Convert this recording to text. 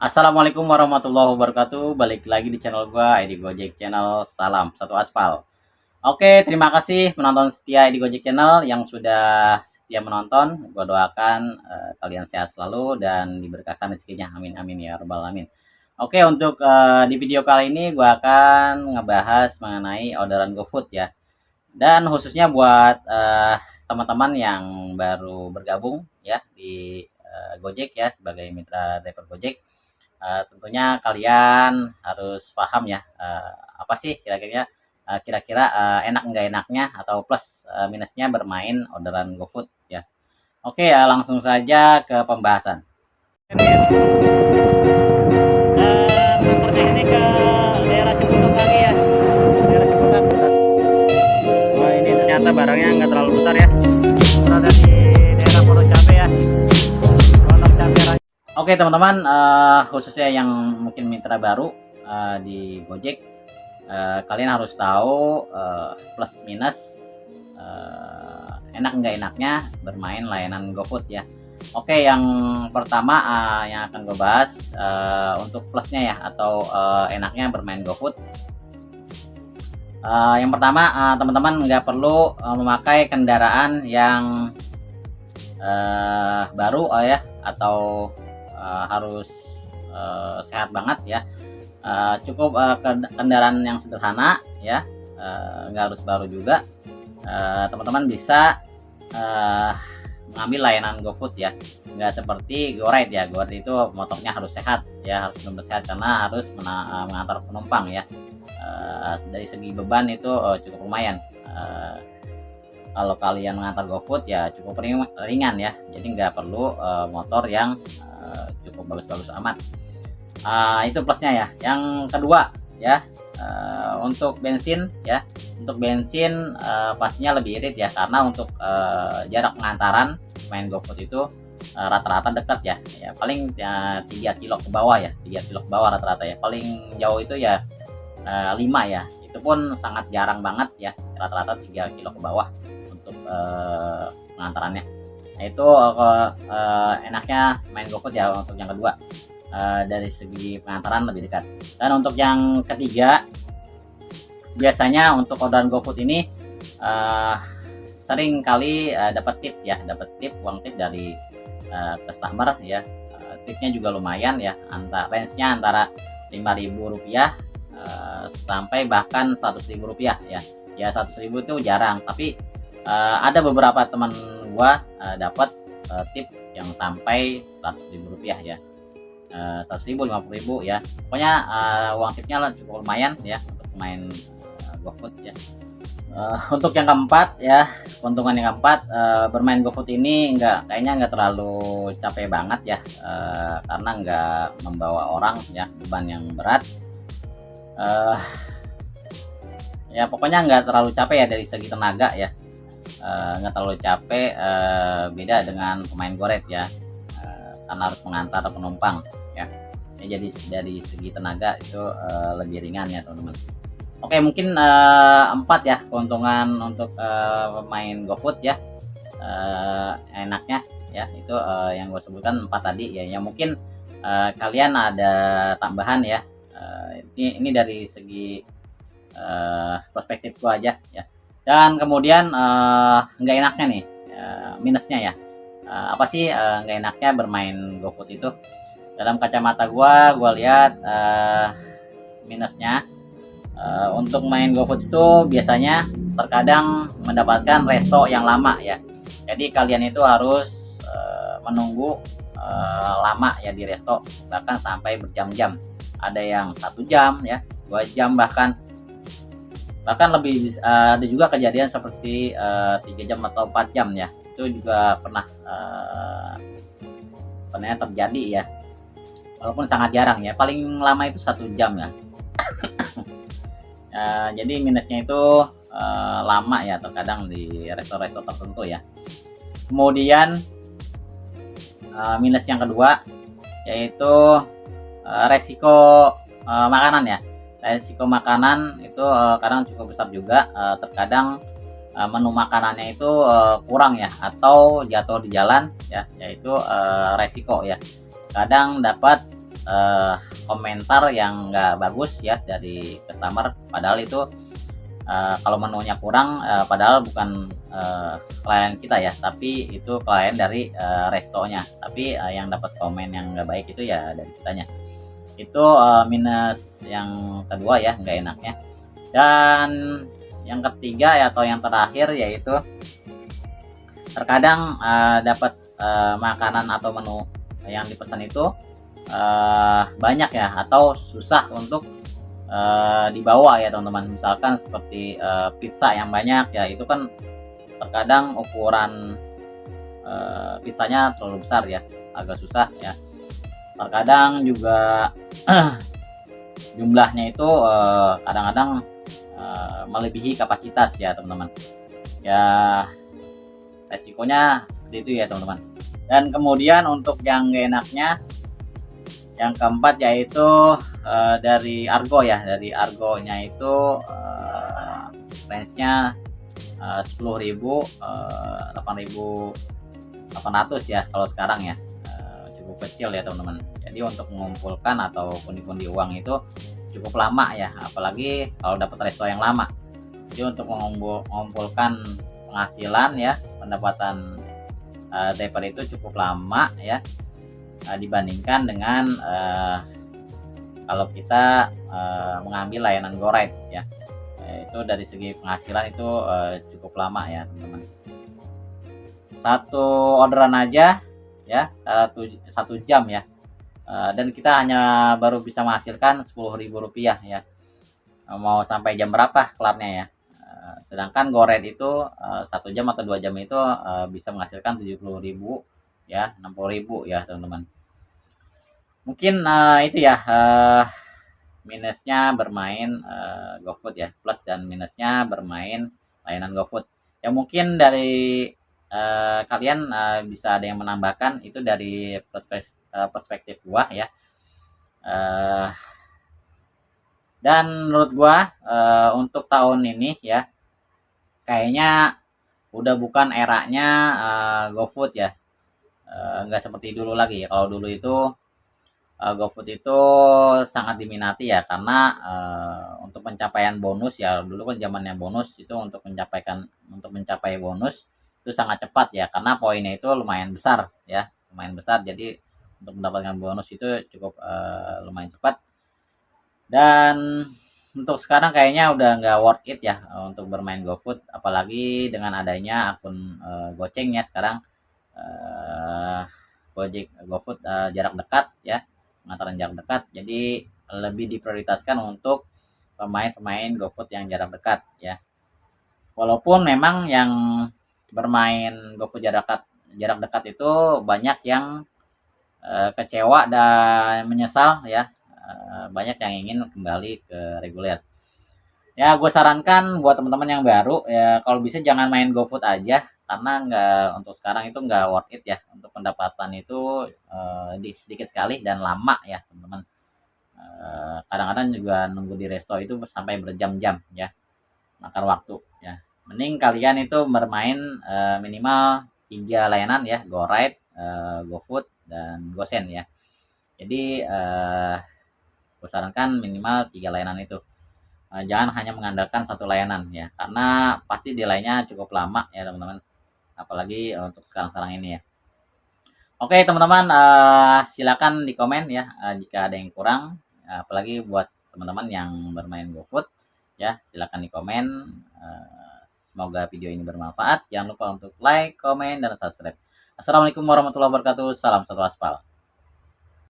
Assalamualaikum warahmatullahi wabarakatuh. Balik lagi di channel gua, Edi Gojek Channel. Salam satu aspal. Oke, terima kasih penonton setia Edi Gojek Channel yang sudah setia menonton. Gua doakan kalian sehat selalu dan diberkahkan rezekinya. Amin amin ya rabbal alamin. Oke, untuk di video kali ini gua akan ngebahas mengenai orderan GoFood ya. Dan khususnya buat teman-teman yang baru bergabung ya di Gojek ya sebagai mitra driver Gojek. Tentunya kalian harus paham ya, apa sih kira-kira enak nggak enaknya atau plus minusnya bermain orderan GoFood ya. Oke ya, langsung saja ke pembahasan. Dan motornya ini ke daerah Ciputat lagi ya, daerah Ciputat. Oh, ini ternyata barangnya nggak terlalu besar ya, berada di daerah Pondok Cabe ya, Pondok Cabe. Oke teman-teman, khususnya yang mungkin mitra baru di Gojek, kalian harus tahu plus minus enak nggak enaknya bermain layanan GoFood ya. Oke, yang pertama yang akan gue bahas untuk plusnya ya atau enaknya bermain GoFood. Yang pertama, teman-teman nggak perlu memakai kendaraan yang baru ya atau harus sehat banget ya. Cukup kendaraan yang sederhana ya, nggak harus baru juga. Teman-teman bisa mengambil layanan GoFood ya, nggak seperti GoRide ya. GoRide itu motornya harus sehat ya, harus benar sehat karena harus mengantar penumpang ya. Dari segi beban itu cukup lumayan. Kalau kalian mengantar GoFood ya cukup ringan ya, jadi nggak perlu motor yang cukup bagus-bagus amat. Itu plusnya ya. Yang kedua ya, untuk bensin ya, untuk bensin pastinya lebih irit ya, karena untuk jarak pengantaran main GoFood itu rata-rata dekat ya paling 3 kilo ke bawah ya, 3 kilo ke bawah rata-rata ya, paling jauh itu ya 5 ya, itu pun sangat jarang banget ya, rata-rata 3 kilo ke bawah untuk pengantarannya. Nah itu enaknya main GoFood ya untuk yang kedua, dari segi pengantaran lebih dekat. Dan untuk yang ketiga, biasanya untuk orderan GoFood ini sering kali dapat tip ya, dapat tip, uang tip dari customer ya. Tipnya juga lumayan ya, range-nya antara Rp5.000 sampai bahkan Rp100.000 ya. Ya 100.000 itu jarang, tapi ada beberapa teman gua dapat tip yang sampai Rp100.000 ya. 100.000, 50.000 ya. Pokoknya uang tipnya cukup lumayan ya untuk main GoFood ya. Untuk yang keempat ya, keuntungan yang keempat, bermain GoFood ini kayaknya nggak terlalu capek banget ya, karena nggak membawa orang ya, beban yang berat. Ya pokoknya nggak terlalu capek ya dari segi tenaga ya, nggak terlalu capek, beda dengan pemain GoRide ya, karena harus mengantar penumpang ya. Jadi dari segi tenaga itu lebih ringan ya teman-teman. Oke, mungkin 4 ya keuntungan untuk pemain GoFood ya, enaknya ya itu yang gue sebutkan 4 tadi ya. Yang mungkin kalian ada tambahan ya, ini dari segi perspektif gue aja ya. Dan kemudian nggak enaknya nih, minusnya ya. Apa sih nggak enaknya bermain GoFood itu? Dalam kacamata gue lihat minusnya, untuk main GoFood itu biasanya terkadang mendapatkan resto yang lama ya. Jadi kalian itu harus menunggu lama ya di resto, bahkan sampai berjam-jam. Ada yang 1 jam ya, 2 jam bahkan lebih. Ada juga kejadian seperti 3 jam atau 4 jam ya. Itu juga pernah terjadi ya. Walaupun sangat jarang ya, paling lama itu 1 jam ya. Jadi minusnya itu lama ya, terkadang di resto-resto tertentu ya. Kemudian minus yang kedua yaitu resiko makanan ya. Resiko makanan itu kadang cukup besar juga, terkadang menu makanannya itu kurang ya, atau jatuh di jalan ya, yaitu resiko ya. Kadang dapat komentar yang nggak bagus ya dari customer, padahal itu kalau menunya kurang, padahal bukan klien kita ya, tapi itu klien dari restonya, tapi yang dapat komen yang nggak baik itu ya dari kitanya. Itu minus yang kedua ya, nggak enaknya. Dan yang ketiga ya, atau yang terakhir, yaitu terkadang dapat makanan atau menu yang dipesan itu banyak ya, atau susah untuk dibawa ya teman-teman. Misalkan seperti pizza yang banyak ya, itu kan terkadang ukuran pizzanya terlalu besar ya, agak susah ya. Terkadang juga jumlahnya itu kadang-kadang melebihi kapasitas ya teman-teman. Ya resikonya seperti itu ya teman-teman. Dan kemudian untuk yang gak enaknya, yang keempat yaitu dari argo ya. Dari argonya itu range-nya 10.000, 8.800 ya kalau sekarang ya. Cukup kecil ya teman-teman. Jadi untuk mengumpulkan atau pundi-pundi uang itu cukup lama ya, apalagi kalau dapat resto yang lama. Jadi untuk mengumpulkan penghasilan ya, pendapatan driver itu cukup lama ya, dibandingkan dengan kalau kita mengambil layanan GoRide ya. Itu dari segi penghasilan itu cukup lama ya teman-teman. Satu orderan aja ya, satu jam ya, dan kita hanya baru bisa menghasilkan Rp10.000 ya. Mau sampai jam berapa kelarnya ya? Sedangkan GoRide itu 1 jam atau 2 jam itu bisa menghasilkan 70.000 ya, 60.000 ya teman-teman. Mungkin itu ya minusnya bermain GoFood ya, plus dan minusnya bermain layanan GoFood. Ya mungkin dari kalian bisa ada yang menambahkan itu dari perspektif gua ya. Dan menurut gua untuk tahun ini ya, kayaknya udah bukan eranya GoFood ya. Nggak seperti dulu lagi. Kalau dulu itu GoFood itu sangat diminati ya, karena untuk pencapaian bonus ya, dulu kan zamannya bonus itu, untuk mencapai bonus itu sangat cepat ya, karena poinnya itu lumayan besar ya, lumayan besar. Jadi untuk mendapatkan bonus itu cukup lumayan cepat. Dan untuk sekarang kayaknya udah nggak worth it ya untuk bermain GoFood, apalagi dengan adanya akun Goceng ya sekarang. Gojek, GoFood jarak dekat ya, pengantaran jarak dekat. Jadi lebih diprioritaskan untuk pemain-pemain GoFood yang jarak dekat ya. Walaupun memang yang bermain GoFood jarak dekat itu banyak yang kecewa dan menyesal ya. Banyak yang ingin kembali ke reguler. Ya gue sarankan buat teman-teman yang baru ya, kalau bisa jangan main GoFood aja, karena untuk sekarang itu nggak worth it ya. Untuk pendapatan itu sedikit sekali dan lama ya teman-teman. Kadang-kadang juga nunggu di resto itu sampai berjam-jam ya, makan waktu ya. Mending kalian itu bermain minimal 3 layanan ya, GoRide, GoFood, dan GoSend ya. Jadi gue sarankan minimal 3 layanan itu. Jangan hanya mengandalkan satu layanan ya, karena pasti delay-nya cukup lama ya teman-teman, apalagi untuk sekarang-sekarang ini ya. Oke teman-teman, silakan di komen ya jika ada yang kurang, apalagi buat teman-teman yang bermain GoFood ya, silakan di komen. Semoga video ini bermanfaat. Jangan lupa untuk like, komen, dan subscribe. Assalamualaikum warahmatullahi wabarakatuh. Salam satu aspal.